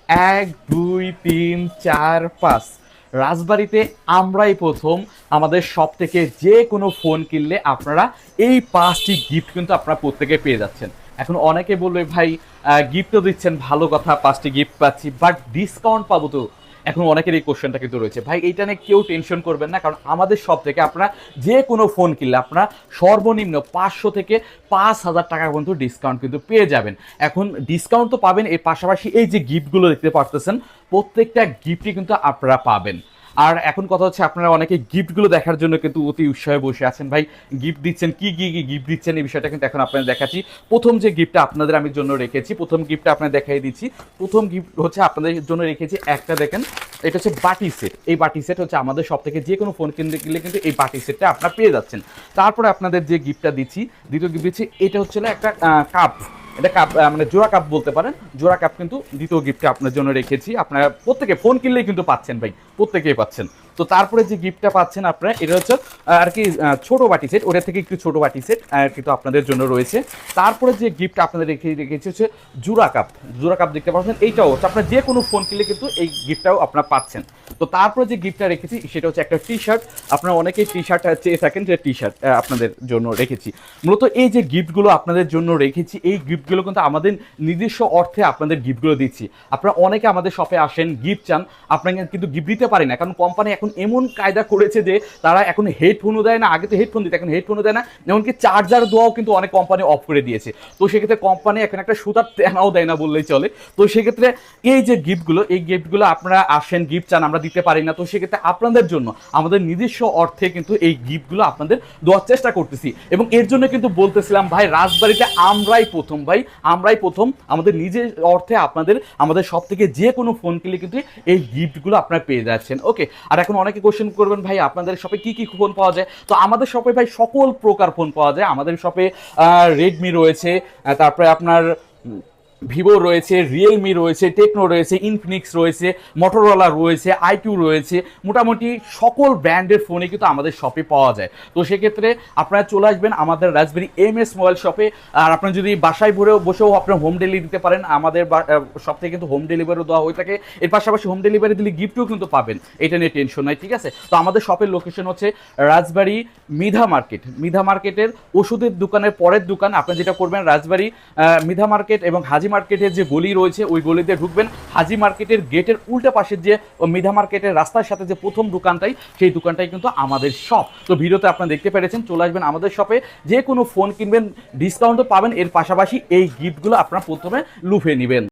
এক, দুই, তিন, চার, পাঁচ। রাজবাড়িতে আমরাই প্রথম আমাদের শপ থেকে যে কোনো ফোন কিনলে আপনারা এই 5টি গিফট কিন্তু আপনারা প্রত্যেকে পেয়ে যাচ্ছেন। এখন অনেকে বলবে ভাই গিফটও দিচ্ছেন, ভালো কথা, 5টি গিফট পাচ্ছি, বাট ডিসকাউন্ট পাবো তো? এখন অনেকের এই কোশ্চেনটা কিন্তু রয়েছে। ভাই এইটা নিয়ে কেউ টেনশন করবেন না, কারণ আমাদের শপ থেকে আপনারা যে কোনো ফোন কিনলে আপনারা সর্বনিম্ন 500 থেকে 5,000 টাকা পর্যন্ত ডিসকাউন্ট কিন্তু পেয়ে যাবেন। এখন ডিসকাউন্ট তো পাবেন, এর পাশাপাশি এই যে গিফটগুলো দেখতে পারতেছেন, প্রত্যেকটা গিফটই কিন্তু আপনারা পাবেন। আর এখন কথা হচ্ছে, আপনারা অনেকে গিফটগুলো দেখার জন্য কিন্তু অতি উৎসাহে বসে আছেন। ভাই গিফট দিচ্ছেন, কি কি কি গিফট দিচ্ছেন এই বিষয়টা কিন্তু এখন আপনাদের দেখাচ্ছি। প্রথম যে গিফটটা আপনাদের আমি জন্য রেখেছি, প্রথম গিফটটা আপনাদের দেখাই দিচ্ছি। প্রথম গিফট হচ্ছে আপনাদের জন্য রেখেছি একটা, দেখেন এটা হচ্ছে বাটি সেট। এই বাটি সেট হচ্ছে আমাদের সব থেকে যে কোনো ফোন কিনতে গেলে কিন্তু এই বাটি সেটটা আপনারা পেয়ে যাচ্ছেন। তারপরে আপনাদের যে গিফটটা দিচ্ছি, দ্বিতীয় গিফট দিচ্ছি, এটা হচ্ছে একটা কাপ। এটা কাপ মানে জোড়া কাপ বলতে পারেন, জোড়া কাপ কিন্তু দ্বিতীয় গিফটে আপনার জন্য রেখেছি। আপনারা প্রত্যেকে ফোন কিনলেই কিন্তু পাচ্ছেন ভাই, প্রত্যেকেই পাচ্ছেন। তো তারপরে যে গিফটটা পাচ্ছেন আপনারা, এটা হচ্ছে আর কি ছোট বাটি সেট, ওটা থেকে একটু ছোট বাটি সেট কিন্তু আপনাদের জন্য রয়েছে। তারপরে যে গিফট আপনাদের রেখেছি হচ্ছে জোড়া কাপ। জোড়া কাপ দেখতে পাচ্ছেন, এইটাও হচ্ছে আপনার যে কোনো ফোন কিনলে কিন্তু এই গিফটটাও আপনারা পাচ্ছেন। তো তারপরে যে গিফটটা রেখেছি সেটা হচ্ছে একটা টি শার্ট। আপনারা অনেকেই টি শার্ট চেয়ে থাকেন, যে টি শার্ট আপনাদের জন্য রেখেছি। মূলত এই যে গিফটগুলো আপনাদের জন্য রেখেছি, এই গিফটগুলো কিন্তু আমাদের নিজস্ব অর্থে আপনাদের গিফটগুলো দিচ্ছি। আপনারা অনেকে আমাদের শপে আসেন, গিফট চান, আপনাকে কিন্তু গিফট দিতে পারি না, কারণ কোম্পানি এখন এমন কায়দা করেছে যে তারা এখন হেডফোনও দেয় না। আগে তো হেডফোন দিত, এখন হেডফোনও দেয় না, এমনকি চার্জার দেওয়াও কিন্তু অনেক কোম্পানি অফ করে দিয়েছে। তো সেক্ষেত্রে কোম্পানি এখন একটা সুতার তেনাও দেয় না বললেই চলে। তো সেক্ষেত্রে এই যে গিফটগুলো, এই গিফটগুলো আপনারা আসেন, গিফট চান, আমরা দিতে পারি না। তো সেক্ষেত্রে আপনাদের জন্য আমাদের নিজস্ব অর্থে কিন্তু এই গিফটগুলো আপনাদের দেওয়ার চেষ্টা করতেছি। এবং এর জন্য কিন্তু বলতেছিলাম ভাই, রাজবাড়িতে আমরাই প্রথম, ভাই আমরাই প্রথম আমাদের নিজের অর্থে আপনাদের আমাদের সব থেকে যে কোনো ফোন কিনলে কিন্তু এই গিফটগুলো আপনারা পেয়ে যাচ্ছেন। ওকে, আর এখন অনেকে কোশ্চেন করবেন ভাই আপনাদের শপে কি কি ফোন পাওয়া যায়? তো আমাদের শপে ভাই সকল প্রকার ফোন পাওয়া যায়। আমাদের শপে রেডমি রয়েছে, তারপরে আপনার ভিভো রয়েছে, রিয়েলমি রয়েছে, টেকনো রয়েছে, ইনফিনিক্স রয়েছে, মোটরোলা রয়েছে, আইকিউ রয়েছে, মোটামুটি সকল ব্র্যান্ডের ফোনই কিন্তু আমাদের শপে পাওয়া যায়। তো সেক্ষেত্রে আপনারা চলে আসবেন আমাদের রাজবাড়ি MS মোবাইল শপে। আর আপনারা যদি বাসায় বসেও আপনার হোম ডেলিভারি দিতে পারেন, আমাদের শপ থেকে কিন্তু হোম ডেলিভারিও দেওয়া হয়ে থাকে। এর পাশাপাশি হোম ডেলিভারি দিলে গিফটও কিন্তু পাবেন, এটা নিয়ে টেনশন নাই, ঠিক আছে? তো আমাদের শপের লোকেশন হচ্ছে রাজবাড়ি মিধা মার্কেট। মিধা মার্কেটের ওষুধের দোকানের পরের দোকান। আপনি যেটা করবেন, রাজবাড়ি মিধা মার্কেট এবং হাজি মার্কেটের যে গলি রয়েছে ওই গলিতে ঢুকবেন। হাজি মার্কেটের গেটের উল্টা পাশের যে মিধা মার্কেটের রাস্তার সাথে যে প্রথম দোকানটাই, সেই দোকানটাই কিন্তু আমাদের শপ। তো ভিডিওতে আপনারা দেখতে পেরেছেন, চলে আসবেন আমাদের শপে, যে কোনো ফোন কিনবেন ডিসকাউন্টও পাবেন, এর পাশাপাশি এই গিফটগুলো আপনারা প্রথমে লুফে নেবেন।